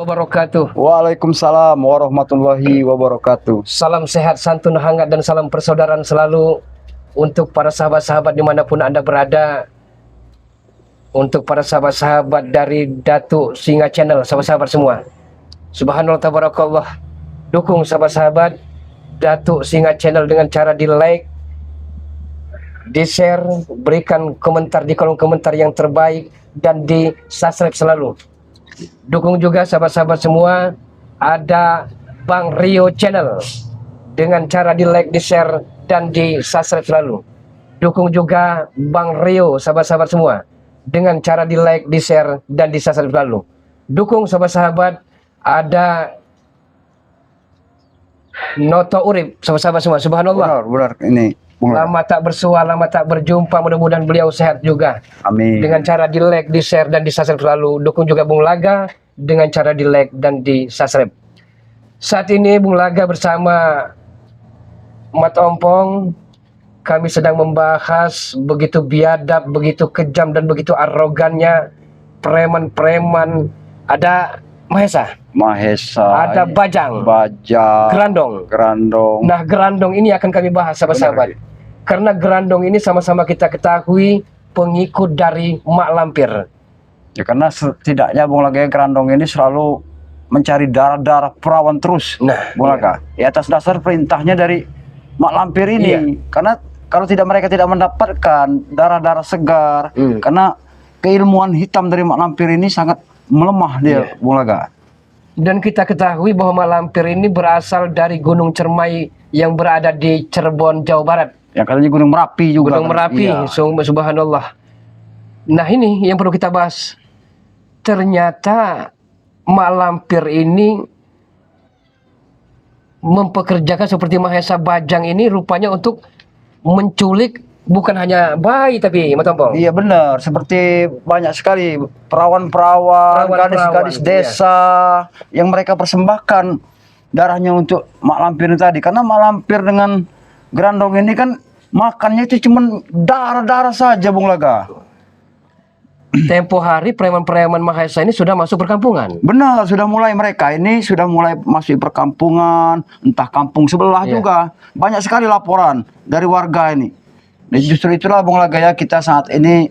Wabarakatuh. Waalaikumsalam warahmatullahi wabarakatuh. Salam sehat, santun hangat, dan salam persaudaraan selalu untuk para sahabat-sahabat dimanapun Anda berada. Untuk para sahabat-sahabat dari Datuk Singa Channel, sahabat-sahabat semua, subhanallah tabarakallah, dukung sahabat-sahabat Datuk Singa Channel dengan cara di like, di share, berikan komentar di kolom komentar yang terbaik, dan di subscribe selalu. Dukung juga sahabat-sahabat semua, ada Bang Rio Channel dengan cara di like, di share, dan di subscribe selalu. Dukung juga Bang Rio, sahabat-sahabat semua, dengan cara di like, di share, dan di subscribe selalu. Dukung sahabat-sahabat, ada Noto Urip, sahabat-sahabat semua, subhanallah. Benar ini. Lama tak bersua, lama tak berjumpa, mudah-mudahan beliau sehat juga. Amin. Dengan cara di like, di share, dan di subscribe selalu. Dukung juga Bung Laga dengan cara di like dan di subscribe. Saat ini Bung Laga bersama Mat Ompong, kami sedang membahas begitu biadab, begitu kejam, dan begitu arogannya preman-preman. Ada Mahesa, ada Bajang, Gerandong. Nah, Gerandong ini akan kami bahas, sahabat-sahabat. Karena Gerandong ini sama-sama kita ketahui pengikut dari Mak Lampir. Ya, karena setidaknya Bung Laga Gerandong ini selalu mencari darah-darah perawan terus. Nah, Bung Laga, ya atas dasar perintahnya dari Mak Lampir ini. Iya. Karena kalau mereka tidak mendapatkan darah-darah segar, karena keilmuan hitam dari Mak Lampir ini sangat melemah dia, Bung Laga. Dan kita ketahui bahwa Mak Lampir ini berasal dari Gunung Cermai yang berada di Cirebon, Jawa Barat. Yang katanya Gunung Merapi juga. Gunung Merapi, iya. Subhanallah. Nah, ini yang perlu kita bahas. Ternyata Mak Lampir ini mempekerjakan seperti Mahesa Bajang ini rupanya untuk menculik bukan hanya bayi tapi Mas Tompong. Iya benar, seperti banyak sekali perawan-perawan, gadis-gadis desa yang mereka persembahkan darahnya untuk Mak Lampir tadi. Karena Mak Lampir dengan Gerandong ini kan makannya itu cuma darah-darah saja, Bung Laga. Tempo hari preman-preman Mahesa ini sudah masuk perkampungan. Benar, sudah mulai mereka ini sudah mulai masuk perkampungan, entah kampung sebelah juga. Banyak sekali laporan dari warga ini. Dan justru itulah Bung Laga ya, kita saat ini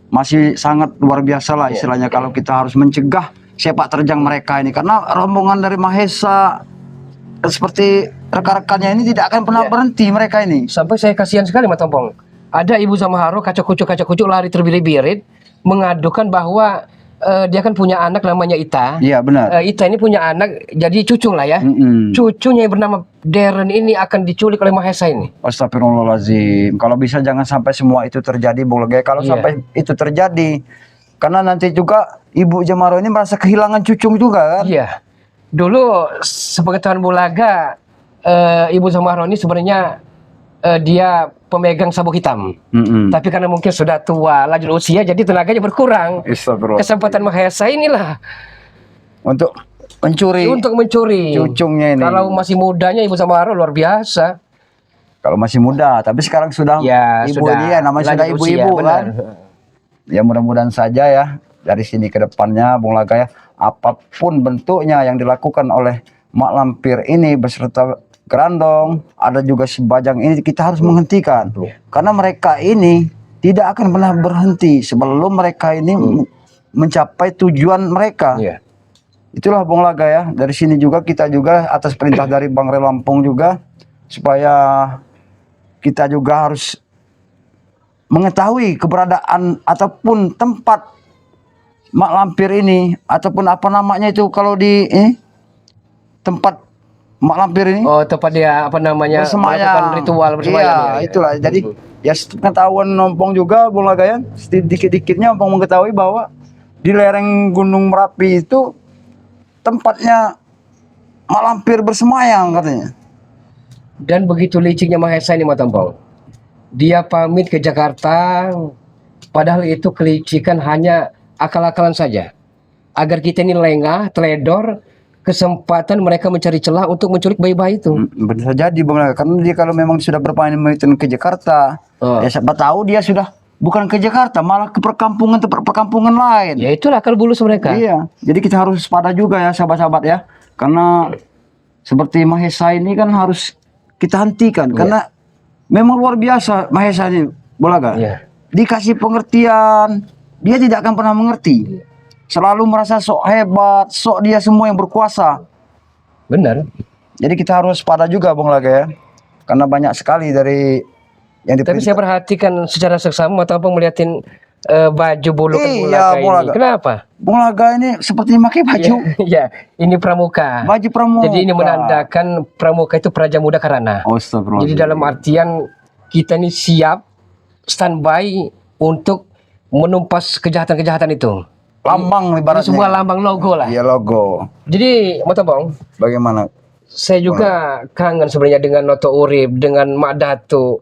masih sangat luar biasa lah istilahnya kalau kita harus mencegah sepak terjang mereka ini. Karena rombongan dari Mahesa seperti rekan-rekannya ini tidak akan pernah berhenti mereka ini. Sampai saya kasihan sekali Mas Tompong. Ada Ibu Zamaharo kacau kucuk lari terbirit-birit mengadukan bahwa dia kan punya anak namanya Ita. Iya benar. Ita ini punya anak jadi cucung lah ya. Cucunya yang bernama Darren ini akan diculik oleh Mahesa ini. Astagfirullahaladzim. Kalau bisa jangan sampai semua itu terjadi, Bung Laga. Kalau sampai itu terjadi, karena nanti juga Ibu Zamaharo ini merasa kehilangan cucung juga kan? Iya. Dulu sepengetahuan Bung Laga, Ibu Zamaharo ini sebenarnya dia pemegang sabuk hitam. Tapi karena mungkin sudah tua, lanjut usia, jadi tenaganya berkurang. Kesempatan Mahesa inilah untuk mencuri cucungnya ini. Kalau masih mudanya Ibu Zamaharo luar biasa. Kalau masih muda, tapi sekarang sudah ibu dia, namanya sudah ibu-ibu kan. Ya mudah-mudahan saja ya dari sini ke depannya Bung Laga ya, apapun bentuknya yang dilakukan oleh Mak Lampir ini beserta Gerandong, ada juga si Bajang ini, kita harus menghentikan. Karena mereka ini tidak akan pernah berhenti sebelum mereka ini mencapai tujuan mereka. Itulah Bung Laga ya. Dari sini juga kita juga atas perintah dari Bang Rio Lampung juga, supaya kita juga harus mengetahui keberadaan ataupun tempat Mak Lampir ini, ataupun apa namanya itu kalau di tempat Mak Lampir ini. Oh, tempat dia apa namanya melakukan ritual bersemayam. Iya, itulah. Jadi ya pengetahuan Ompong juga Bung Laga ya, sedikit-dikitnya Ompong mengetahui bahwa di lereng Gunung Merapi itu tempatnya Mak Lampir bersemayam katanya. Dan begitu liciknya Mahesa ini Mas Tompong. Dia pamit ke Jakarta, padahal itu kelicikan hanya akal-akalan saja. Agar kita ini lengah, teledor, kesempatan mereka mencari celah untuk menculik bayi-bayi itu. Bisa jadi Bung Laga, karena dia kalau memang sudah berpamitan ke Jakarta, ya siapa tahu dia sudah bukan ke Jakarta, malah ke perkampungan lain. Ya itulah akal bulus mereka. Iya, jadi kita harus waspada juga ya sahabat-sahabat ya, karena seperti Mahesa ini kan harus kita hentikan, karena memang luar biasa Mahesa ini, Bulaga. Dikasih pengertian, dia tidak akan pernah mengerti. Selalu merasa sok hebat, sok dia semua yang berkuasa. Benar. Jadi kita harus waspada juga, Bung Laga ya, karena banyak sekali dari yang Tapi saya perhatikan secara seksama atau melihatin baju bulu Bung Laga ini. Kenapa? Bung Laga ini seperti memakai baju. Ya, ini pramuka. Baju pramuka. Jadi ini menandakan pramuka itu Praja Muda Karana. Jadi dalam artian kita ini siap standby untuk menumpas kejahatan-kejahatan itu. Lambang ibaratnya. Sebuah lambang logo lah. Iya, logo. Jadi, Motobong, bagaimana? Saya juga kangen sebenarnya dengan Noto Urip, dengan Mak Datu,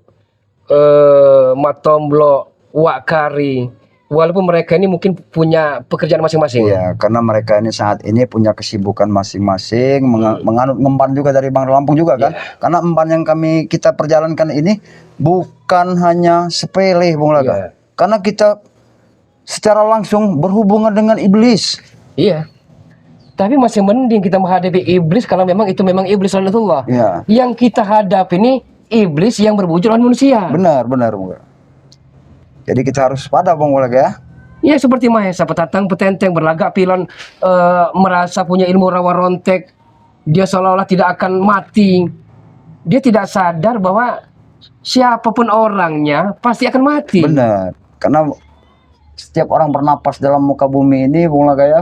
Mak Tomblo, Wak Kari. Walaupun mereka ini mungkin punya pekerjaan masing-masing. Iya, karena mereka ini saat ini punya kesibukan masing-masing, menganut ngemban juga dari Bang Lampung juga kan. Karena emban yang kita perjalankan ini bukan hanya sepele, Bung Laga. Karena kita secara langsung berhubungan dengan iblis. Iya. Tapi masih mending kita menghadapi iblis kalau memang itu memang iblis laknatullah. Yang kita hadapi ini iblis yang berwujud manusia. Benar, benar, Bung. Jadi kita harus pada, Bung Laga ya. Iya, seperti Mahesa petatang petenteng berlagak pilon, merasa punya ilmu rawa rontek. Dia seolah-olah tidak akan mati. Dia tidak sadar bahwa siapapun orangnya pasti akan mati. Benar. Karena setiap orang bernapas dalam muka bumi ini, Bung Laga ya,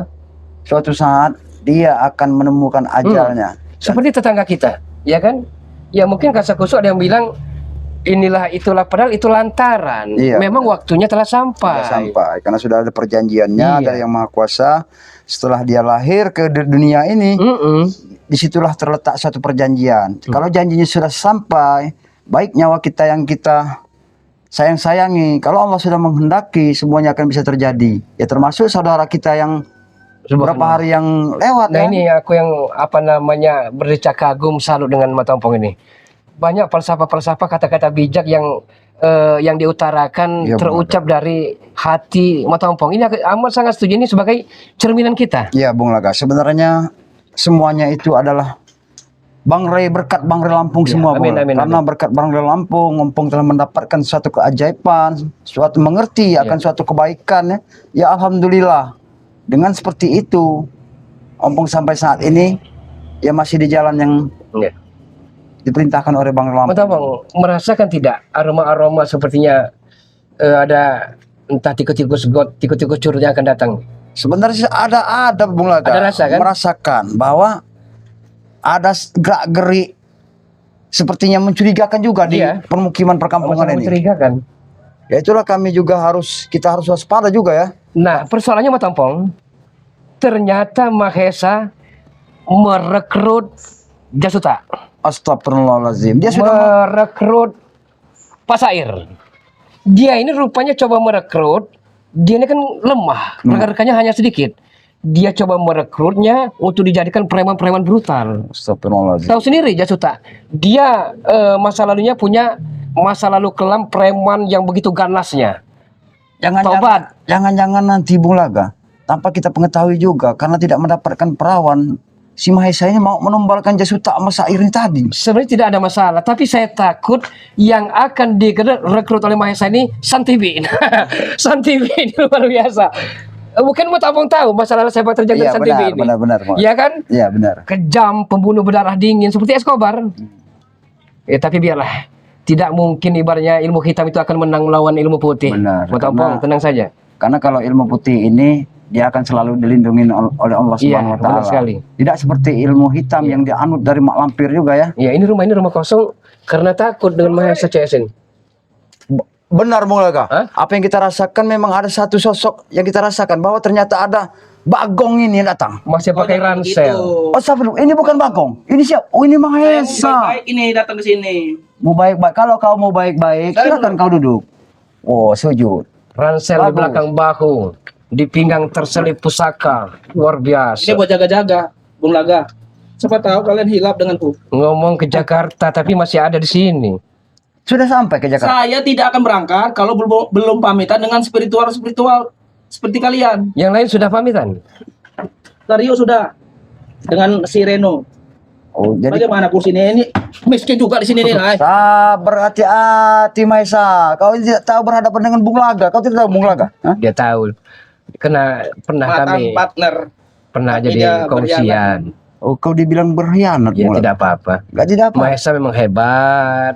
suatu saat dia akan menemukan ajalnya. Seperti tetangga kita, ya kan? Ya mungkin kasakusuk ada yang bilang inilah itulah, padahal itu lantaran. Memang waktunya telah sampai. Sampai, karena sudah ada perjanjiannya dari Yang Maha Kuasa. Setelah dia lahir ke dunia ini, disitulah terletak satu perjanjian. Kalau janjinya sudah sampai, baik nyawa kita yang kita sayang-sayangi, kalau Allah sudah menghendaki, semuanya akan bisa terjadi. Ya termasuk saudara kita yang beberapa hari yang lewat. Nah ini aku yang berdecak kagum salut dengan Matompong ini. Banyak falsafah-falsafah, kata-kata bijak yang diutarakan terucap dari hati Matompong. Ini amat sangat setuju, ini sebagai cerminan kita. Iya, Bung Laga. Sebenarnya semuanya itu adalah berkat Bang Ray Lampung semua. Karena berkat Bang Ray Lampung telah mendapatkan suatu keajaiban, suatu mengerti akan suatu kebaikan. Ya alhamdulillah. Dengan seperti itu, Ompong sampai saat ini ya masih di jalan yang diperintahkan oleh Bang Ray Lampung. Bang, merasakan tidak aroma-aroma sepertinya ada entah tikus-tikus got, tikus-tikus curut yang akan datang? Sebenarnya ada Bung Laga. Ada rasa kan? Merasakan bahwa ada gerak-gerik sepertinya mencurigakan juga di permukiman perkampungan ini. Mencurigakan. Ya itulah kita harus waspada juga ya. Nah, persoalannya Matompong, ternyata Mahesa merekrut Jasuta. Astagfirullahaladzim. Dia sudah merekrut Pak Sair. Dia ini rupanya coba merekrut, dia ini kan lemah, rekan-rekannya hanya sedikit. Dia coba merekrutnya untuk dijadikan preman-preman brutal. Astagfirullahaladzim. Tahu sendiri Jasuta, dia masa lalunya punya masa lalu kelam preman yang begitu ganasnya. Jangan-jangan nanti Bung Laga, tanpa kita pengetahui juga, karena tidak mendapatkan perawan, si Mahesa ini mau menumbalkan Jasuta sama Sair ini tadi. Sebenarnya tidak ada masalah, tapi saya takut yang akan direkrut oleh Mahesa ini Santibi. Santibi ini luar biasa. Mungkin Matompong tahu masalah sepak terjang Santibi ini. Benar. Iya kan? Iya benar. Kejam, pembunuh berdarah dingin seperti Escobar. Tapi biarlah. Tidak mungkin ibaratnya ilmu hitam itu akan menang melawan ilmu putih. Matompong, tenang saja. Karena kalau ilmu putih ini dia akan selalu dilindungi oleh Allah Subhanahu wa taala. Tidak seperti ilmu hitam yang dianut dari Mak Lampir juga ya. Iya, ini rumah kosong karena takut dengan Mahesa CS ini. Benar Bung Laga. Apa yang kita rasakan memang ada satu sosok yang kita rasakan bahwa ternyata ada Bagong ini yang datang. Masih pakai ransel. Oh, sabar, ini bukan Bagong. Ini siapa? Oh, ini Mahesa. Baik ini datang ke sini. Mau baik-baik. Kalau kau mau baik-baik, silakan kau duduk. Oh, sujud. Ransel di belakang bahu, di pinggang terselip pusaka. Luar biasa. Ini buat jaga-jaga, Bung Laga. Siapa tahu kalian hilap denganku. Ngomong ke Jakarta tapi masih ada di sini. Sudah sampai ke Jakarta. Saya tidak akan berangkat kalau belum pamitan dengan spiritual seperti kalian. Yang lain sudah pamitan. Rio sudah dengan si Reno. Oh, jadi Bagaimana kursi ini miskin juga di sini nih, Nay. sabar, hati-hati Maisa. Kau tidak tahu berhadapan dengan Bung Laga. Kau tidak tahu Bung Laga? Hah? Dia tahu. Pernah Mantan kami partner. pernah Tapi jadi dia kongsian. Oh, kau dibilang berkhianat. Ya Bung Laga. tidak apa-apa. Gak tidak apa. Maesa memang hebat.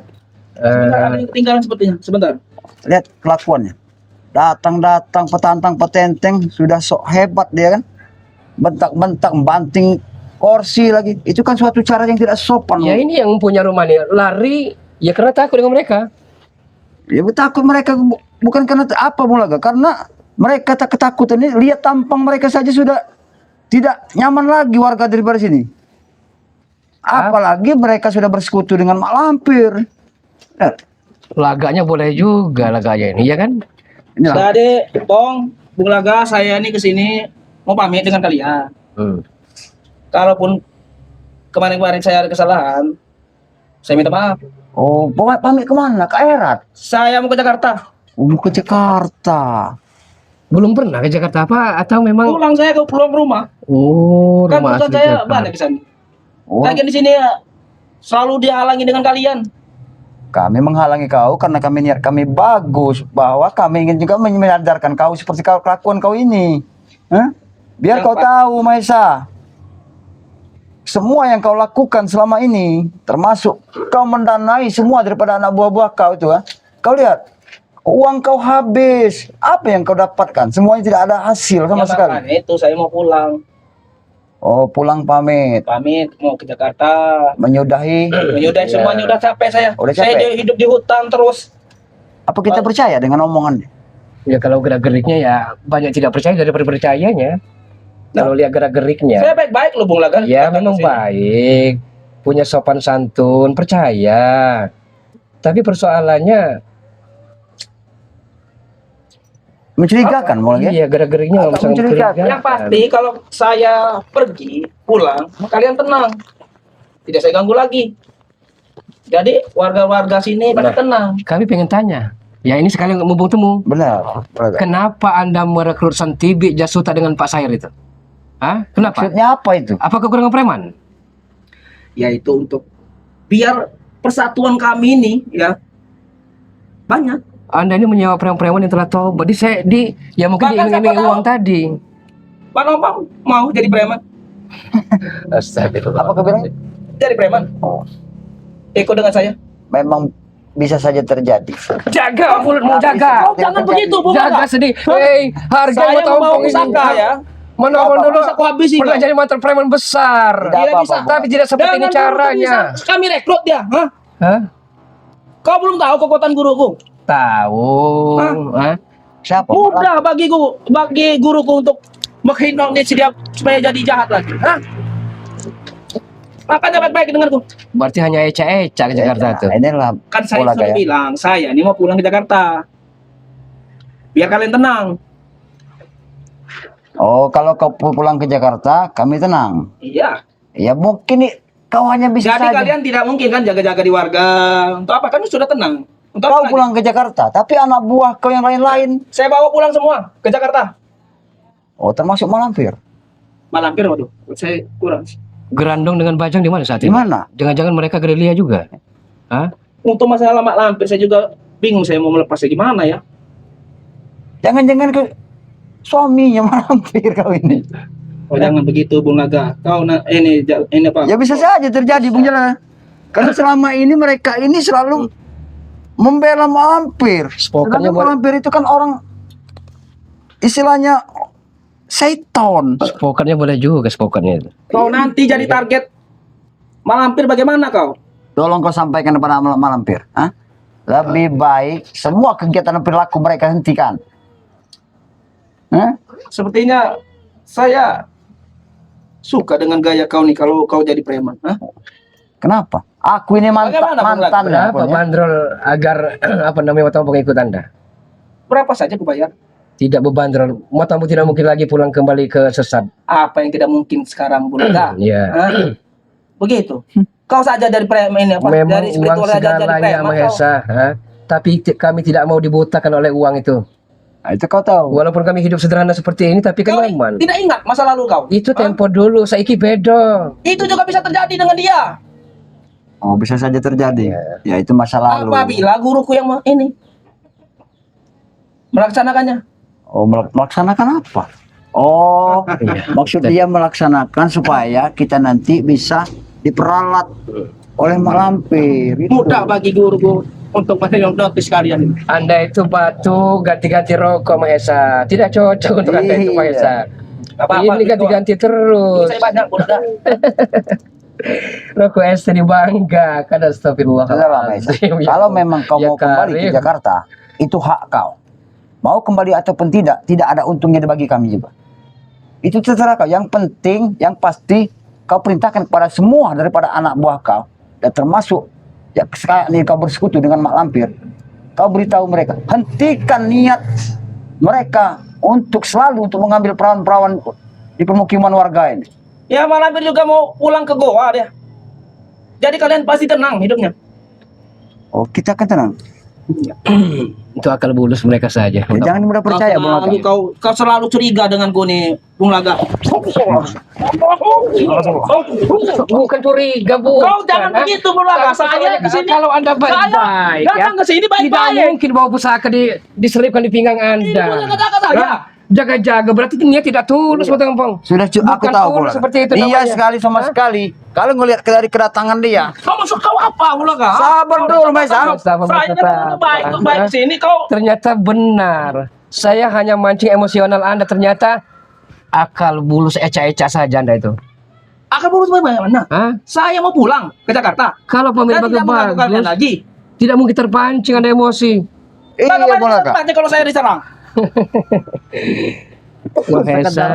Sebentar, ada yang ketinggalan sepertinya. Sebentar. Lihat kelakuannya. Datang-datang, petantang, petenteng, sudah sok hebat dia kan. Bentak-bentak, banting kursi lagi. Itu kan suatu cara yang tidak sopan. Ya ini yang punya rumah nih lari ya karena takut dengan mereka. Ya takut mereka bukan karena apa Bung Laga, karena mereka tak ketakutan ini. Lihat tampang mereka saja sudah tidak nyaman lagi warga daripada sini. Apalagi mereka sudah bersekutu dengan mak lampir. Laganya boleh juga laganya ini ya kan? Inilah. Jadi, Bong, Bung Laga, saya ini kesini mau pamit dengan kalian. Kalaupun kemarin-kemarin saya ada kesalahan, saya minta maaf. Oh, pamit kemana? Ke Erat? Saya mau ke Jakarta. Mau ke Jakarta. Belum pernah ke Jakarta apa atau memang? Pulang saya ke pulang rumah. Oh, Kan rumah urusan asli saya Jakarta. banyak di sana. Oh, Lagian di sini ya, selalu dihalangi dengan kalian. kami menghalangi kau karena kami niat kami bagus, bahwa kami ingin juga menyadarkan kau seperti kelakuan kau ini. Hah? Biar Yang kau Pak. tahu Maisa, semua yang kau lakukan selama ini, termasuk kau mendanai semua daripada anak buah-buah kau itu, kau lihat uang kau habis, apa yang kau dapatkan? Semuanya tidak ada hasil sama Ya, sekali. makanya itu saya mau pulang. Oh, pulang pamit, Pamit mau ke Jakarta. menyudahi. Menyudahi semuanya, udah capek saya. Udah Saya capek? hidup di hutan terus. Apa kita percaya dengan omongannya? Ya kalau gerak-geriknya ya banyak tidak percaya daripada percayanya. Kalau lihat gerak-geriknya. Saya baik-baik loh Bung Laga. Ya Datang memang ke sini. baik, punya sopan santun, percaya. Tapi persoalannya, Mencurigakan mulai ya? iya gerak-geriknya Agak sangat mencurigakan. Yang pasti kalau saya pergi pulang, kalian tenang. Tidak saya ganggu lagi. Jadi warga-warga sini pada tenang. Kami pengen tanya. Ya ini sekali mumpung temu. Benar. Benar. Kenapa Anda merekrut Santibi Jasuta dengan Pak Sair itu? Hah? Kenapa? Maksudnya apa itu? Apa kekurangan preman? Yaitu untuk biar persatuan kami ini ya banyak. Anda ini menyewa preman-preman yang telah tobat. Ya mungkin Bahkan diiming-iming siapa uang tahu? tadi. Pak Nompang mau jadi preman? Astagfirullah. Apa kau bilang? Jadi preman. Oh, Ikut dengan saya. memang bisa saja terjadi. Jaga mulutmu, jaga. Oh, jangan begitu, Bung Jaga Laga. sedih. Hei, harga Saya motor mau ini. usaha ya. Menolong dulu. Bisa aku habisi, Pernah kau. jadi mantan preman besar. Tidak Tidak apa-apa, bisa. Bung. Tapi tidak seperti ini Jangan caranya. bisa. Kami rekrut dia. Hah? Hah? Kau belum tahu kekuatan guruku? Tahu. Hah? Siapa? Mudah bagi guruku untuk menghipnotis dia supaya jadi jahat lagi. Hah? Makanya baik-baik denganku. Berarti hanya eca-eca ke Jakarta tuh. Nah, inilah Kan saya Bung Laga sudah ya. bilang, saya ini mau pulang ke Jakarta. Biar kalian tenang. Oh, kalau kau pulang ke Jakarta, kami tenang. Iya. Ya mungkin kau hanya bisa Jadi saja. kalian tidak mungkin kan jaga-jaga di warga. Untuk apa? Kan sudah tenang. Untuk Kau apa lagi? pulang ke Jakarta, tapi anak buah kau yang lain-lain. Saya bawa pulang semua ke Jakarta. Oh, termasuk malampir. Malampir, waduh. Saya kurang. Gerandong dengan Bajang di mana saat Di ini? mana? Jangan-jangan mereka gerilya juga? Hah? Untuk masalah mak lampir saya juga bingung saya mau melepasnya gimana ya. Jangan-jangan ke suaminya malampir kau ini. Oh, jangan begitu Bung Laga. Kau ini apa? Ya bisa saja terjadi Bung Jala. Karena selama ini mereka ini selalu membela malampir. Spokernya Sedangkan malampir itu kan orang istilahnya seton. Spokernya boleh juga spokernya itu. Kau nanti jadi target malampir bagaimana kau? Tolong kau sampaikan kepada malampir. Hah? Lebih baik semua kegiatan perilaku mereka hentikan. Hah? Sepertinya saya suka dengan gaya kau nih kalau kau jadi preman. Hah? Kenapa? Aku ini Bagaimana, Bung Laga? mantan. Berapa bandrol agar apa namanya motor pengikut Anda? Berapa saja aku bayar? Tidak berbandrol, motormu tidak mungkin lagi pulang kembali ke sesat. Apa yang tidak mungkin sekarang Bung Laga? Ya. Hah? Begitu. Kau saja dari preman ini apa? Memang Dari uang spiritual saja jadi segalanya preman Maha kau. Esa, ha? Tapi kami tidak mau dibutakan oleh uang itu. Nah, itu kau tahu. Walaupun kami hidup sederhana seperti ini, tapi kan Kau nyaman. tidak ingat masa lalu kau? Itu Hah? tempo dulu, saiki beda. Itu juga bisa terjadi dengan dia. Oh, bisa saja terjadi. Ya itu masa lalu. Apabila guruku yang ini melaksanakannya. Oh, melaksanakan apa? Oh, maksud dia melaksanakan supaya kita nanti bisa diperalat oleh Mak Lampir. Itu. Mudah bagi guruku untuk menghipnotis kalian ini. Anda itu batu ganti-ganti rokok Maha Esa. Tidak cocok untuk Anda itu Maha Esa. Apa-apa, Ini ganti-ganti terus. Saya banyak mudah. Rokok es dibangga. Kan astagfirullah. Saudara Maha Esa, kalau memang kau Ya mau kembali ke Karim. Jakarta, itu hak kau. Mau kembali ataupun tidak ada untungnya bagi kami juga. Itu terserah kau. Yang penting, yang pasti, kau perintahkan kepada semua daripada anak buah kau, dan termasuk ya sekarang ini kau bersekutu dengan Mak Lampir. Kau beritahu mereka, hentikan niat mereka untuk selalu untuk mengambil perawan-perawan di permukiman warga ini. Ya Mak Lampir juga mau pulang ke Goa dia. Jadi kalian pasti tenang hidupnya. Oh, kita akan tenang. Itu akal bulus mereka saja. Ya, jangan mudah percaya, Bung Laga. Kau selalu curiga denganku nih, Bung Laga. Bukan curiga, bu. Kau jangan begitu, Bung Laga. Saya kesini. Kalau Anda baik-baik, ya, Datang ke sini tidak baik-baik. mungkin bawa pusaka diselipkan di pinggang Ini Anda. bukan kata-kata saya. Hah? Jaga-jaga berarti dia tidak tulus, Bang Tengpong. Sudah aku Bukan tahu, Bung tulus Laga. seperti itu Iya namanya. sekali sama Hah? sekali. Kalau ngelihat dari kedatangan dia, Kau maksud kau apa, Bung Laga? sabar dulu, Mas. Saya kan baik ke sini kau. Ternyata benar. Saya hanya mancing emosional Anda. Ternyata akal bulus eca-eca saja Anda itu. Akan urus bagaimana? Hah? Saya mau pulang ke Jakarta. Kalau Dan pemilik tidak mengganggu kalian bagus, lagi. tidak mungkin terpancing Anda emosi. Iya, Bagaimana Bung Laga. nanti kalau saya diserang? Mahesa,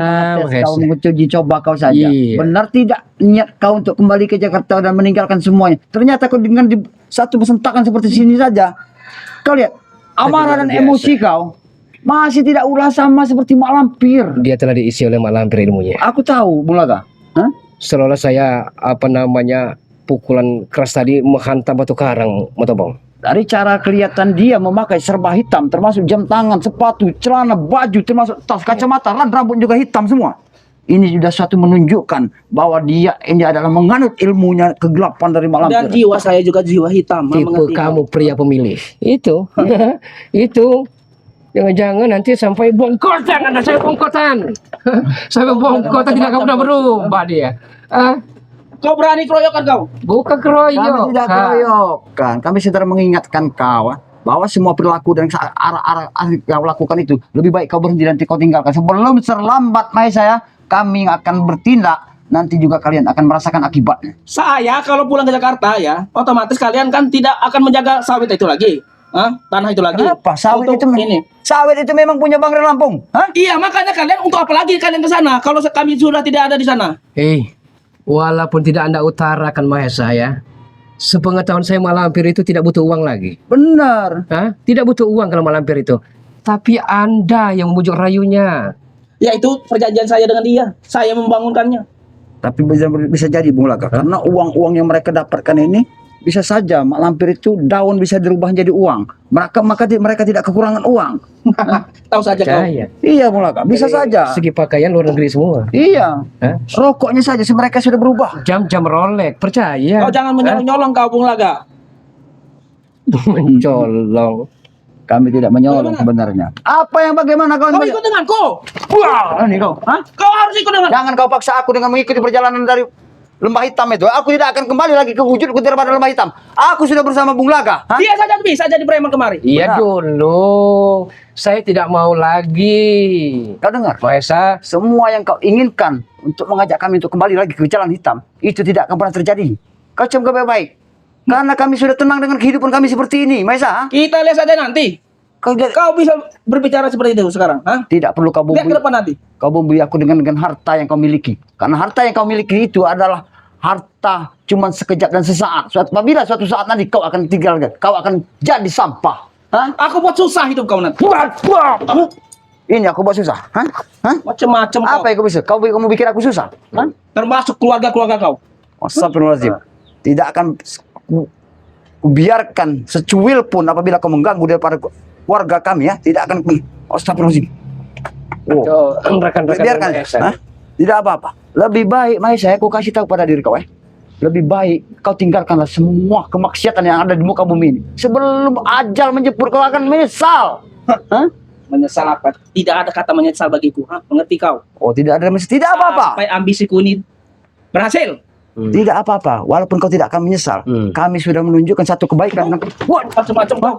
Kau menguji coba kau saja. Iya. Benar tidak niat kau untuk kembali ke Jakarta dan meninggalkan semuanya? Ternyata kau dengan satu bersentakan seperti sini saja. Kau lihat amarah dan Biasa. emosi kau masih tidak ulah sama seperti Mak Lampir. Dia telah diisi oleh Mak Lampir ilmunya. Aku tahu, Bung Laga. Hah? Seolah saya pukulan keras tadi menghantam batu karang, Motobong. Dari cara kelihatan dia memakai serba hitam, termasuk jam tangan, sepatu, celana, baju, termasuk tas, kacamata, dan rambut juga hitam semua. Ini sudah suatu menunjukkan bahwa dia ini adalah menganut ilmunya kegelapan dari Mak Dan Lampir. jiwa saya juga jiwa hitam. Tipe mengerti. kamu pria pemilih. Itu. Itu. Jangan-jangan nanti sampai bongkotan Anda, saya bongkotan. Sampai bongkotan tidak pernah berubah dia. Kau berani keroyokan kau? Bukan Kami keroyok. tidak keroyokan. Kami sedang mengingatkan kau bahwa semua perilaku dan arah-arah yang kau lakukan itu lebih baik kau berhenti nanti kau tinggalkan sebelum terlambat. Saya kami akan bertindak. Nanti juga kalian akan merasakan akibatnya. Saya kalau pulang ke Jakarta ya, otomatis kalian kan tidak akan menjaga sawit itu lagi. Hah? Tanah itu lagi. Kenapa? Sawit Untuk itu ini. Sawit itu memang punya Bang Lampung. Hah? Iya, makanya kalian untuk apa lagi kalian ke sana kalau kami sudah tidak ada di sana? Walaupun tidak Anda utarakan Mahesa ya, sepengetahuan saya Mak Lampir itu tidak butuh uang lagi. Benar. Hah? Tidak butuh uang kalau Mak Lampir itu. Tapi Anda yang membujuk rayunya. Ya itu perjanjian saya dengan dia. Saya membangunkannya. Tapi bisa jadi Bung Laga, karena uang-uang yang mereka dapatkan ini bisa saja Mak Lampir itu daun bisa dirubah menjadi uang. Mereka tidak kekurangan uang. Tahu saja kau. Percaya. Iya Bung Laga, bisa saja. Segi pakaian luar negeri semua. Iya. Hah? Rokoknya saja mereka sudah berubah. Jam-jam Rolex, percaya. Kau jangan menyolong-nyolong kau Bung Laga. Mencolong. Kami tidak menyolong sebenarnya. Apa yang bagaimana kau? Kau ikut denganku. Wah, ini kau. Hah? Kau harus ikut dengan. Jangan kau paksa aku dengan mengikuti perjalanan dari Lembah Hitam itu. Aku tidak akan kembali lagi ke wujudku daripada Lembah Hitam. Aku sudah bersama Bung Laga. Hah? Dia saja bisa jadi preman kemari. Iya dulu. Saya tidak mau lagi. Kau dengar? Mahesa, Semua yang kau inginkan untuk mengajak kami untuk kembali lagi ke jalan hitam, itu tidak akan pernah terjadi. Kau camkan baik-baik. Karena kami sudah tenang dengan kehidupan kami seperti ini, Maisa. Kita lihat saja nanti. Kau Kau bisa berbicara seperti itu sekarang, hah? tidak perlu kau Lihat ke bumbui. depan nanti. Kau bumbui aku dengan harta yang kau miliki. Karena harta yang kau miliki itu adalah harta cuman sekejap dan sesaat. Apabila suatu saat nanti kau akan tinggalkan, kau akan jadi sampah. Hah? Aku buat susah hidup kau nanti. Ini aku buat susah. Hah? Hah? Macam-macam kau. Apa yang kau bisa? Kau bikin aku susah? Hah? Termasuk keluarga-keluarga kau. Astagfirullahaladzim. Tidak akan biarkan secuil pun apabila kau mengganggu daripada warga kami ya. Tidak akan. Astagfirullahaladzim. Oh, rekan-rekan biarkan. Hah? Tidak apa-apa. Lebih baik, Mahesa, aku kasih tahu pada diri kau lebih baik kau tinggalkanlah semua kemaksiatan yang ada di muka bumi ini. Sebelum ajal menjemput kau akan menyesal. Hah? Menyesal apa? Tidak ada kata menyesal bagiku. Hah? Mengerti kau? Oh, tidak ada menyesal. Tidak apa-apa. Sampai ambisiku ini berhasil. Tidak apa-apa. Walaupun kau tidak akan menyesal. Kami sudah menunjukkan satu kebaikan. Wah, macam-macam kau.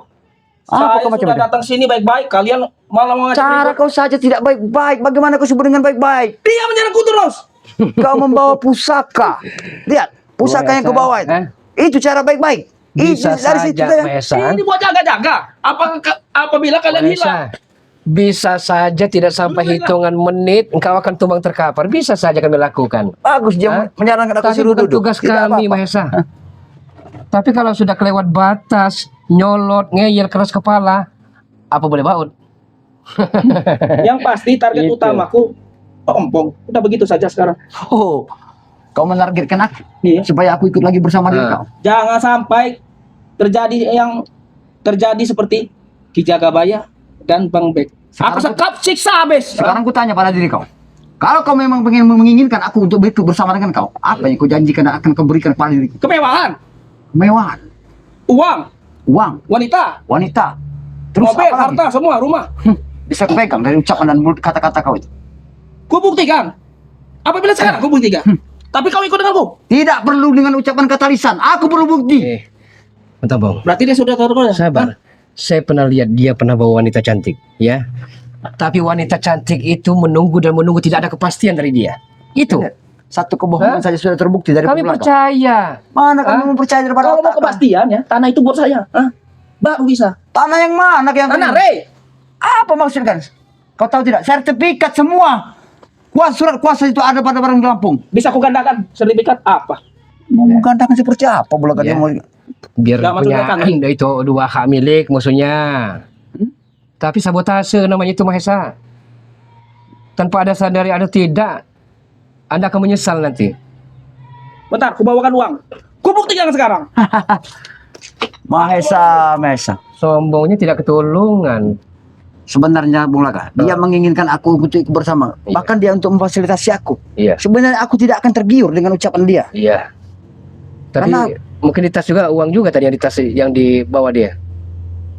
Apa kau Saya sudah datang sini baik-baik. Kalian malah mengajak cara kau saja tidak baik-baik. Bagaimana kau sebut dengan baik-baik? dia menyerangku terus. Kau membawa pusaka. Lihat, pusaka yang kau bawa itu. Itu cara baik-baik. Bisa Dari situ saja, ya. Mahesa. Ini buat jaga-jaga. Apabila kalian hilang. Mahesa, bisa saja tidak sampai hitungan menit engkau akan tumbang terkapar. Bisa saja kami lakukan. Bagus dia menyarankan aku Tapi suruh bukan duduk. tugas Tidak kami, apa-apa. Mahesa. Tapi kalau sudah kelewat batas, nyolot, ngeyel, keras kepala, apa boleh baut? Yang pasti target Gitu. utamaku ompong. Udah begitu saja sekarang. Oh, kau menargetkan aku Iya. supaya aku ikut lagi bersama dengan kau. Jangan sampai terjadi yang terjadi seperti Ki Jagabaya dan Bang Bek. Aku sekap siksa habis. Sekarang ku tanya pada diri kau. Kalau kau memang menginginkan aku untuk ikut bersama dengan kau, apa yang kau janjikan dan akan kau berikan kepada diriku? Kemewahan, Kemewahan, uang, uang, wanita, wanita, terus mobil, apa lagi? harta, semua rumah. Bisa kupegang dari ucapan dan mulut kata-kata kau itu. Ku buktikan. Apabila sekarang ku buktikan. Tapi kau ikut denganku. Tidak perlu dengan ucapan kata lisan. Aku perlu bukti. Bentar, Bang. Berarti dia sudah tahu ya? Sabar. Saya pernah lihat dia pernah bawa wanita cantik, ya. Tapi wanita cantik itu menunggu dan menunggu, tidak ada kepastian dari dia. Itu. Satu kebohongan saja sudah terbukti dari Kami belakang. percaya. Mana kamu mempercaya daripada Kalau mau otak? kepastian ya, tanah itu buat saya. Hah? Baru bisa. Tanah yang mana yang Tanah Rey. Apa maksudnya? Kau tahu tidak? Sertifikat semua. Surat kuasa itu ada pada barang di Lampung. Bisa ku gandakan sertifikat apa? Mau menggandakan seperti apa? Bola Ya. mau Biar Nggak punya maksudnya kan? itu dua hak milik musuhnya. Tapi sabotase namanya itu, Mahesa. Tanpa ada sadari ada tidak, Anda akan menyesal nanti. Bentar, ku bawakan uang. Ku buktikan sekarang. Mahesa. Sombongnya tidak ketulungan. Sebenarnya Bung Laka, dia menginginkan aku untuk ikut bersama. Iya. Bahkan dia untuk memfasilitasi aku. Iya. Sebenarnya aku tidak akan tergiur dengan ucapan dia. Iya. Tapi Karena- mungkin di tas juga uang juga tadi yang di tas yang dibawa dia.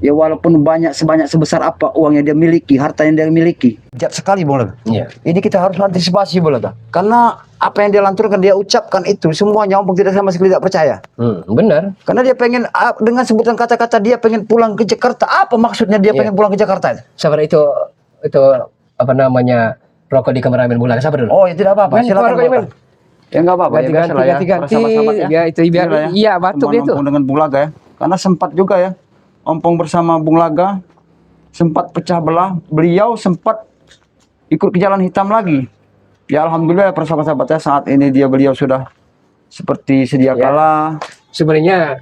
Ya walaupun sebanyak sebesar apa uang yang dia miliki, harta yang dia miliki. Jahat sekali Bung Laka. Iya. Ini kita harus antisipasi Bung Laka. Karena apa yang dia lanturkan, dia ucapkan itu semuanya Ompong tidak sama sekali tidak percaya. Benar. Karena dia pengen dengan sebutan kata-kata dia pengen pulang ke Jakarta. Apa maksudnya dia Iya. pengen pulang ke Jakarta? Sabar, itu apa namanya, rokok di kameramen bulan. Sabar dulu. Oh ya tidak apa-apa. Men, Silakan. rokoknya, Bung men. Laka. Ya enggak apa-apa. Ya, biasa lah ya. ganti. Bersama-sama Ya itu biar Inilah ya. iya batuk Teman dia itu. Ompong dengan Bung Laga ya. Karena sempat juga ya Ompong bersama Bung Laga sempat pecah belah. Beliau sempat ikut ke jalan hitam lagi. Ya alhamdulillah ya persahabat-sahabat ya, saat ini beliau sudah seperti sedia Ya. kala. Sebenarnya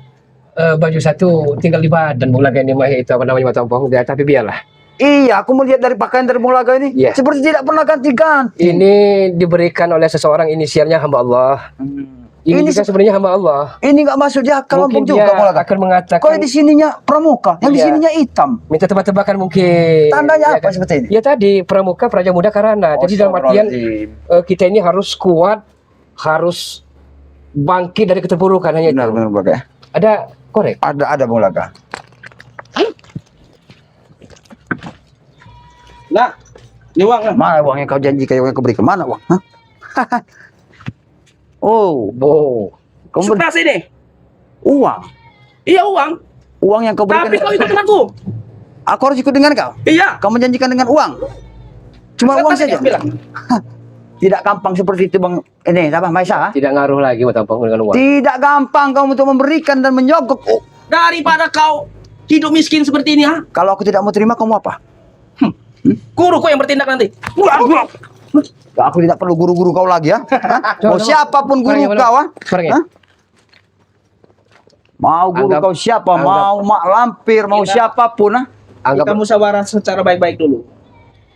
baju satu tinggal di badan bulan ini mah itu apa namanya mata ompong ya, tapi biarlah. Iya, aku melihat dari pakaian dari Bung Laga ini Iya. seperti tidak pernah ganti-ganti. Ini diberikan oleh seseorang, inisialnya hamba Allah. Ini Ini juga sebenarnya hamba Allah. Ini nggak masuk di akal Mungkin Ompong juga dia Bung Laga. akan mengatakan Kok di sininya pramuka, yang di Iya. sininya hitam. minta tebak-tebakan mungkin. Tandanya Ya apa kan? seperti ini? Ya tadi pramuka praja muda karana. Jadi dalam artian kita ini harus kuat, harus bangkit dari keterpurukan hanya itu. Benar Bung Laga ya. Ada korek. Ada Bung Laga. Nah, ini uang. Mana uang yang kau janjikan yang kau berikan? Mana uang? Hah? Oh, Oh, kamu Sebelah sini. uang. Iya uang. Uang yang kau berikan. Tapi kau ikut denganku. Aku harus ikut dengan kau. Iya. Kamu janjikan dengan uang. Cuma uang Saya saja. bilang. Tidak gampang seperti itu Bang. Ini siapa? Maisa? tidak ngaruh lagi mata ompong dengan uang. Tidak gampang kamu untuk memberikan dan menyogok. Oh, Daripada kau hidup miskin seperti ini, ha? kalau aku tidak mau terima, kamu apa? Guruku yang bertindak nanti. Aku tidak perlu guru-guru kau lagi ya. Hah? Mau siapapun guru kau, ha? Sekarang ya? Hah? Mau guru Anggap- kau siapa? anggap- Mau mak lampir, mau Kita- siapapun, ha? Anggap Kita musyawarah secara baik-baik dulu.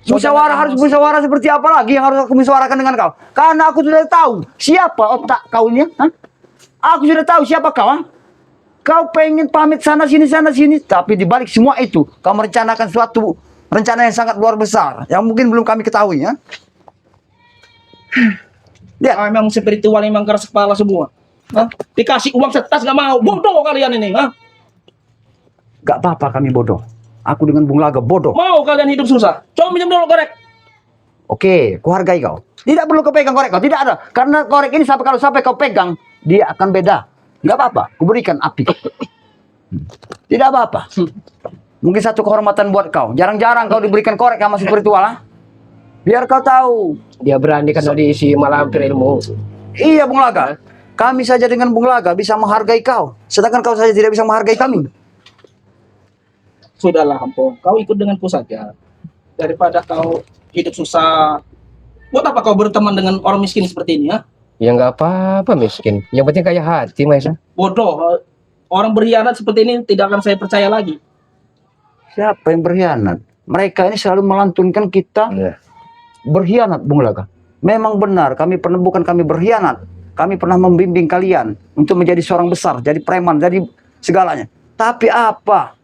Musyawarah harus musyawarah seperti apa lagi yang harus aku musyawarahkan dengan kau? Karena aku sudah tahu siapa otak kau ini, ha? Aku sudah tahu siapa kau. Ah? Kau pengen pamit sana sini, tapi di balik semua itu, kau merencanakan suatu rencana yang sangat luar besar, yang mungkin belum kami ketahui, ya. Ya, memang spiritual, memang keras kepala semua. Hah? Dikasih uang setas nggak mau, bodoh kalian ini. Hah? Gak apa-apa kami bodoh. Aku dengan Bung Laga bodoh. Mau kalian hidup susah? Coba minjem dulu korek. Oke, ku hargai kau. Tidak perlu kau pegang korek kau, tidak ada. Karena korek ini sampai kau pegang, dia akan beda. Gak apa-apa, ku berikan api. Tidak apa-apa. Mungkin satu kehormatan buat kau. Jarang-jarang kau diberikan korek sama spiritual. Ah? Biar kau tahu. Dia berani karena diisi malampir ilmu. Iya Bung Laga. Kami saja dengan Bung Laga bisa menghargai kau. Sedangkan kau saja tidak bisa menghargai kami. Sudahlah Ampong, kau ikut denganku saja. Daripada kau hidup susah. Buat apa kau berteman dengan orang miskin seperti ini? Ya? Ya nggak apa-apa miskin. Yang penting kaya hati, Maisa. Bodoh. Orang berkhianat seperti ini tidak akan saya percaya lagi. Siapa yang berkhianat? Mereka ini selalu melantunkan kita berkhianat, Bung Laga. Memang benar, bukan kami berkhianat. Kami pernah membimbing kalian untuk menjadi seorang besar, jadi preman, jadi segalanya. Tapi apa?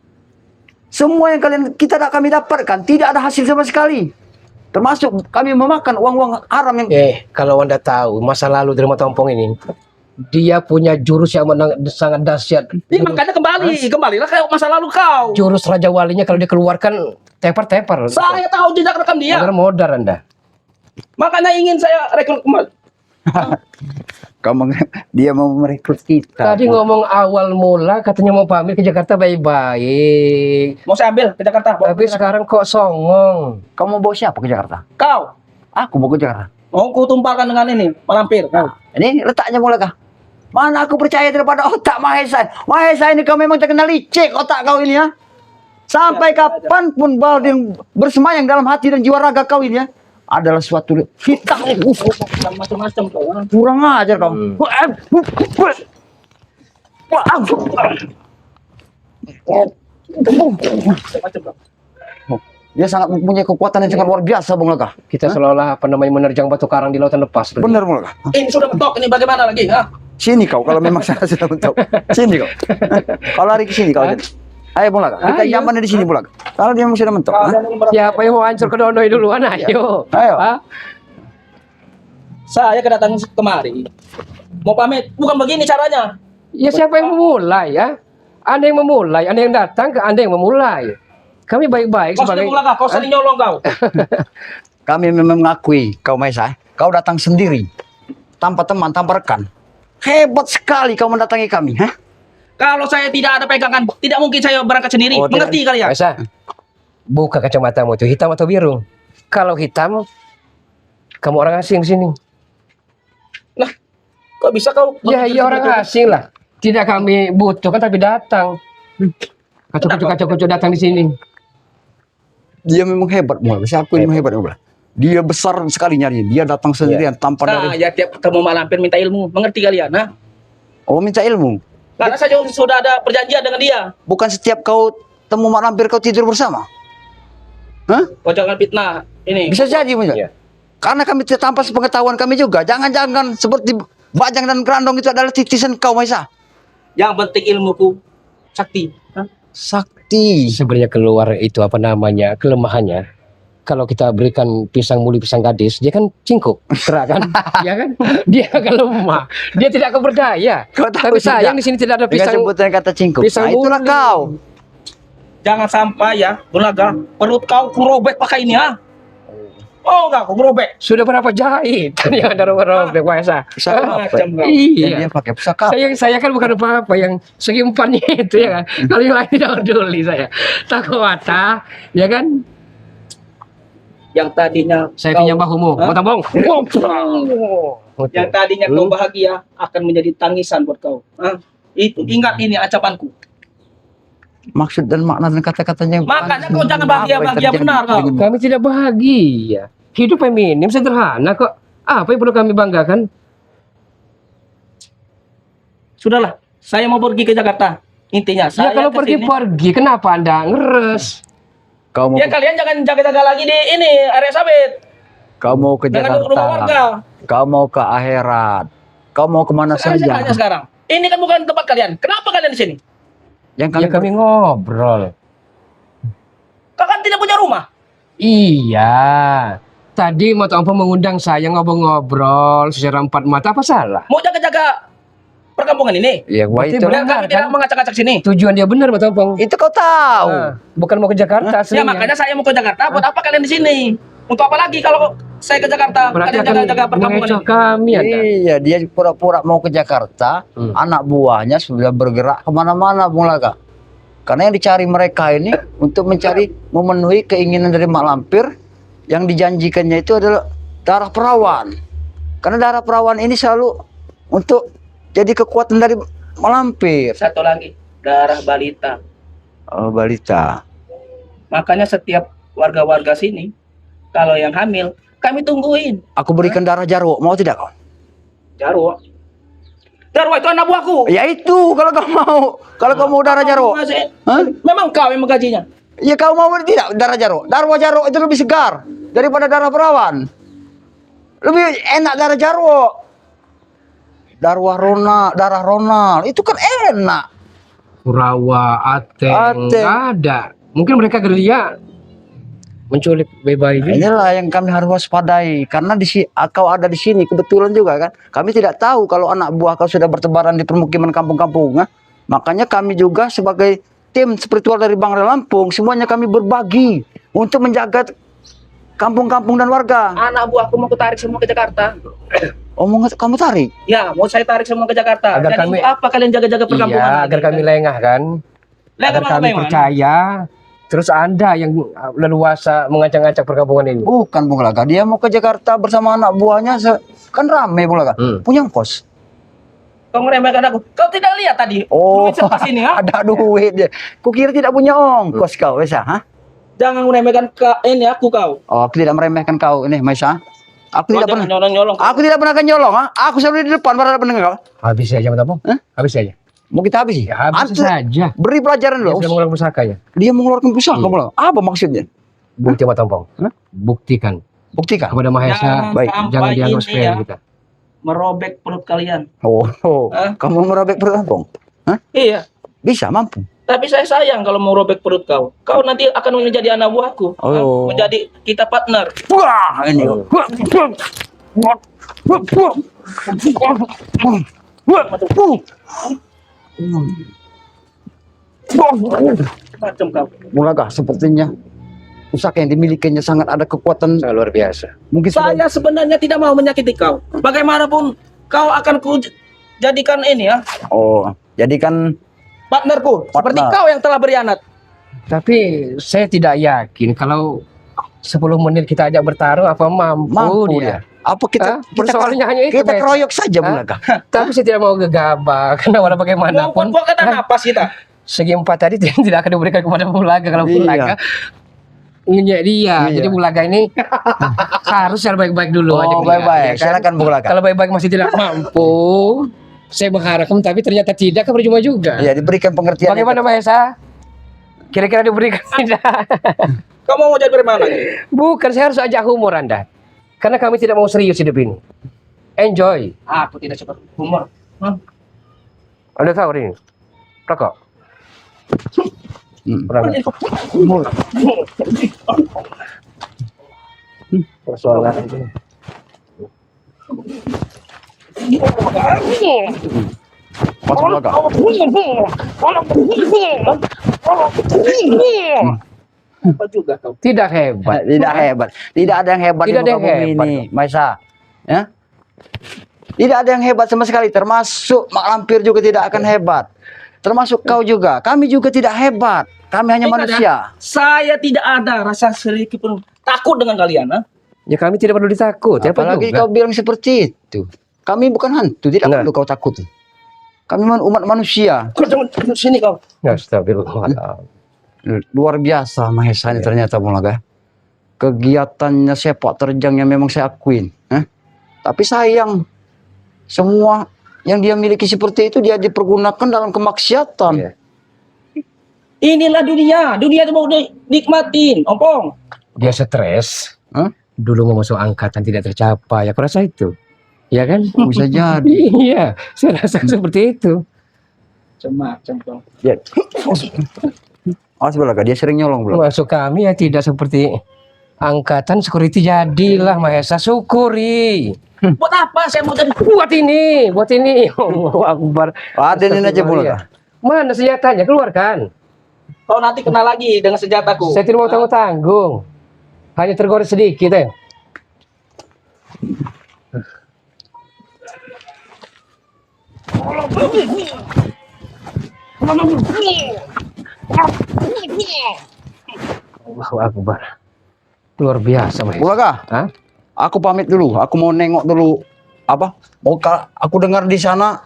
Semua yang kita kami dapatkan tidak ada hasil sama sekali. Termasuk kami memakan uang-uang haram yang... Kalau Anda tahu masa lalu dari Mata Ompong ini, dia punya jurus yang sangat dahsyat. Makanya kembalilah kayak masa lalu kau. Jurus Raja Walinya kalau dikeluarkan teper-teper. Saya tahu jejak rekam dia. Modar Anda. Makanya ingin saya rekrut kembali. Dia mau merekrut kita. Tadi ngomong awal mula katanya mau pamit ke Jakarta baik-baik. Mau saya ambil ke Jakarta. Tapi sekarang kok songong. Kamu mau bawa siapa ke Jakarta? Kau. Aku mau ke Jakarta. Mau ku tumpalkan dengan ini, malampir. Kau. Ini letaknya Bung Laga. Mana aku percaya daripada otak Mahesa. Mahesa ini kau memang terkenal licik otak kau ini ya. Sampai kapanpun bau yang bersemayam dalam hati dan jiwa raga kau ini ya. Adalah suatu hitam. Macam-macam kau. Kurang ajar kau. Dia sangat mempunyai kekuatan yang sangat luar biasa, Bung Laga. Kita seolah-olah menerjang batu karang di lautan lepas. Benar, Bung Laga. Ini sudah mentok, ini bagaimana lagi? Ha? Sini kau, kalau memang saya sudah mentok. Sini kau. Kau lari ke sini kau. Ayo Bung Laga, kita nyaman di sini Bung Laga. Kalau dia sudah mentok. Siapa yang mau hancur ke Dodoi duluan? Ayo. Ayo. Saya kedatangan kemari. Mau pamit, bukan begini caranya. Ya siapa yang memulai ya? Anda yang memulai, Anda yang datang ke Anda yang memulai. Kami baik-baik sebagai... Kau sering nyolong kau. Kami memang mengakui kau Maisa. Kau datang sendiri. Tanpa teman, tanpa rekan. Hebat sekali kau mendatangi kami. Hah? Kalau saya tidak ada pegangan, tidak mungkin saya berangkat sendiri. Mengerti kalian? Maisa, buka kacamatamu itu, hitam atau biru? Kalau hitam, kamu orang asing sini. Lah, kok bisa kau? Ya, iya orang asing lah. Tidak kami butuhkan tapi datang. Kacau-kacau datang di sini. Dia memang hebat, Bung. Saya akui memang hebat, Bung. Dia besar sekali nyari. Dia datang sendirian tanpa dari. Ya tiap ketemu malampir minta ilmu. Mengerti kalian? Nah? Oh, minta ilmu. Karena saya sudah ada perjanjian dengan dia. Bukan setiap kau temu malampir kau tidur bersama. Hah? Kau jangan fitnah. Ini. Bisa jadi, Bung. Karena kami tanpa sepengetahuan kami juga. Jangan-jangan seperti Bajang dan Kerandong itu adalah titisan kau, Maisa. Yang penting ilmuku sakti. Hah? Sakti. Sebenarnya keluar itu apa namanya kelemahannya. Kalau kita berikan pisang muli pisang gadis, dia kan cingkuk, kerak kan, ya kan? Dia akan lemah, dia tidak akan berdaya. Tapi sayang di sini tidak ada pisang. Sebutan kata cingkuk. Pisang itulah muli. kau. Jangan sampai ya, Bung Laga, perut kau kurobek pakai ini ha. Oh enggak, kau kurobek. Sudah berapa jahit? Yang ada robek Maisa. Macam kau. Iya. Dia pakai pusaka. Saya kan bukan apa-apa yang segi umpannya itu ya kan. Kalau yang lain tidak peduli saya. Takwata, ya kan? Yang tadinya Saya pinjam bahumu, mau tambong. Yang tadinya kau bahagia akan menjadi tangisan buat kau. Hah? Itu ingat ini acapanku. Maksud dan makna dan kata-katanya. Makanya kau jangan bahagia benar kau. Kami tidak bahagia. Hidup yang minim, sederhana kok. Apa yang perlu kami banggakan? Sudahlah, saya mau pergi ke Jakarta. Intinya Ya saya kalau pergi-pergi, kenapa Anda ngeres? Kau mau Ya kalian jangan jaga-jaga lagi di ini area sawit. kau mau ke Dengan rumah warga. Jakarta. Kau mau ke akhirat. Kau mau kemana Saya saja. tanya sekarang. Ini kan bukan tempat kalian. Kenapa kalian di sini? Yang Ya kami ngobrol. Kau kan tidak punya rumah. Iya. Tadi Mas Ompong mengundang saya ngobrol-ngobrol secara empat mata, apa salah? Mau jaga-jaga perkampungan ini. Ya, gua Berarti itu. Biar kami tidak mengacak-acak sini. Tujuan dia benar Mas Ompong. Itu kau tahu. Bukan mau ke Jakarta Ya aslinya. makanya saya mau ke Jakarta. Buat apa kalian di sini? Untuk apa lagi kalau saya ke Jakarta? Berarti Kalian akan jaga-jaga perkampungan mengecoh ini. kami Anda. Iya, dia pura-pura mau ke Jakarta. Anak buahnya sudah bergerak kemana-mana, Bung Laga. Karena yang dicari mereka ini untuk memenuhi keinginan dari Mak Lampir, yang dijanjikannya itu adalah darah perawan. Karena darah perawan ini selalu untuk jadi kekuatan dari Mak Lampir. Satu lagi, darah balita. Oh, balita. Makanya setiap warga-warga sini, kalau yang hamil, kami tungguin. Aku berikan darah jarwo, mau tidak kau? Jarwo. Jarwo itu anak buahku. Ya itu, kalau kau mau. Kalau kau mau darah jarwo. Hah? Memang kau yang menggajinya. Ya kau mau tidak darah jarwo? Darah jarwo itu lebih segar daripada darah perawan. Lebih enak darah jarwo. Darah Ronald itu kan enak. Kurawa, Ateng, Ateng. nggak ada. Mungkin mereka gerilya menculik bayi-bayi. Inilah yang kami harus waspadai karena kau ada di sini kebetulan juga kan. Kami tidak tahu kalau anak buah kau sudah bertebaran di permukiman kampung-kampung. Makanya kami juga sebagai tim spiritual dari Bangrai Lampung semuanya kami berbagi untuk menjaga kampung-kampung dan warga. Anak buahku mau kutarik semua ke Jakarta. Kamu tarik? Ya, mau saya tarik semua ke Jakarta. Agar Jadi kami- untuk apa kalian jaga-jaga perkampungan? Iya, agar kami lengah kan. Lengah Agar kami bagaimana? percaya. Terus Anda yang leluasa mengacak-acak perkampungan ini. Bukan Bung Laga, dia mau ke Jakarta bersama anak buahnya kan rame Bung Laga. Punya ongkos. Kau meremehkan aku. Kau tidak lihat tadi? Oh, Duit sepas ini, ha? ada duit dia. Kukira tidak punya ongkos kau, Esa, ha? Jangan meremehkan ini aku kau. Oh, aku tidak meremehkan kau ini, Maisa. Aku Kau tidak jangan pernah. nyolong-nyolong. Aku tidak pernah akan nyolong, ha? Aku selalu di depan pada pendengar kau. Habis saja Mas Ompong. Hah? Habis saja. Mau kita habis? Ya, habis Antum saja. beri pelajaran Dia dulu. sudah mengeluarkan pusaka ya. Dia mengeluarkan pusaka, Bung Laga. Apa maksudnya? Bukti Mas Ompong. Hah? Buktikan Buktikan. kepada Maha Esa. Jangan baik. sampai Jangan dianggap ini sepele ya, kita. merobek perut kalian. Oh, Hah? kamu merobek perut Bung? Hah? Iya. Bisa, mampu. Tapi saya sayang kalau mau robek perut kau. Kau nanti akan menjadi anak buahku. Oh. Menjadi kita partner. Wah, ini. Macam kau. Bung Laga, sepertinya pusaka yang dimilikinya sangat ada kekuatan. Sangat luar biasa. Mungkin sudah Saya sebenarnya tidak mau menyakiti kau. Bagaimanapun kau akan ku jadikan ini ya, Oh, jadi kan partnerku. Seperti Partner. kau yang telah berianat. Tapi saya tidak yakin kalau 10 menit kita ajak bertarung apa mampu, mampu dia. dia. Apa kita Hah? Persoalannya hanya itu, kita Bes. keroyok saja Bung Hah? Laga. Tapi saya tidak mau gegabah karena walau bagaimanapun Buat kata napas kita. segi empat tadi tidak akan diberikan kepada Bulaga kalau Iya. Bulaga ngenyek dia. Iya. Jadi Bulaga ini harus yang baik-baik dulu aja Oh, dia, baik-baik. ya kan? Silakan Bung Laga. Kalau baik-baik masih tidak mampu, saya mengharapkan tapi ternyata tidak kan percuma juga. Iya, diberikan pengertian. Bagaimana Mbak Esa? Kira-kira diberikan tidak? Kau mau jadi bagaimana lagi? Bukan, saya harus ajak humor Anda. Karena kami tidak mau serius hidup ini. Enjoy. Aku tidak suka humor. Hah? Anda tahu ini? Rokok. Kurang. Persoalan itu. Mas Bung Laga. Apa juga kau? Tidak hebat. Tidak hebat. Tidak ada yang hebat Tidak di ada muka yang bumi hebat, ini, Maisa. Ya? Tidak ada yang hebat sama sekali, termasuk Mak Lampir juga tidak akan hebat. Termasuk kau juga. Kami juga tidak hebat. Kami hanya Ingat manusia. ya, saya tidak ada rasa sedikit pun takut dengan kalian. Ha? Ya kami tidak perlu ditakut. Ya, Apalagi juga. kau bilang seperti itu. Kami bukan hantu, tidak Nah. perlu kau takut. Kami umat manusia. Kau jangan duduk sini kau. Astagfirullah. Luar biasa Mahesa ini ternyata Bung Laga. Kegiatannya sepak terjang yang memang saya akuin. Tapi sayang, semua yang dia miliki seperti itu dia dipergunakan dalam kemaksiatan. Iya. Inilah dunia. Dunia itu mau dinikmatin. Ompong. Dia stres. Hah? Dulu mau masuk angkatan tidak tercapai. Aku rasa itu. Ya kan? Bisa jadi. Iya, saya rasa seperti itu. Cempong. Ya. Oh, sebelah dia sering nyolong belum? Masuk kami ya tidak seperti angkatan security, jadilah Mahesa, syukuri. Buat apa saya mau jadi? Buat ini. Allahu Akbar. Adenin aja boleh. Mana senjatanya? Keluarkan. Kau nanti kena lagi dengan senjataku. Saya tidak mau tanggung-tanggung. Hanya tergores sedikit ya. Allahu Akbar. Luar biasa, Mas. Bulaga, Hah? aku pamit dulu. Aku mau nengok dulu. Apa? Aku dengar di sana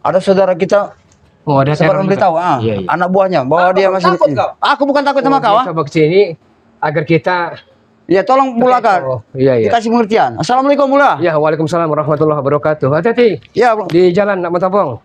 ada saudara kita. Oh, ada Sempat memberitahu, Iya. anak buahnya bahwa dia masih. Takut kau? Aku bukan takut sama kau. Coba ke sini agar kita. Ya, tolong Bulaga. Oh, iya. Dikasih pengertian. Assalamualaikum Bula. Ya, waalaikumsalam warahmatullahi wabarakatuh. Hati-hati Ya, Bro. di jalan nak Matapong.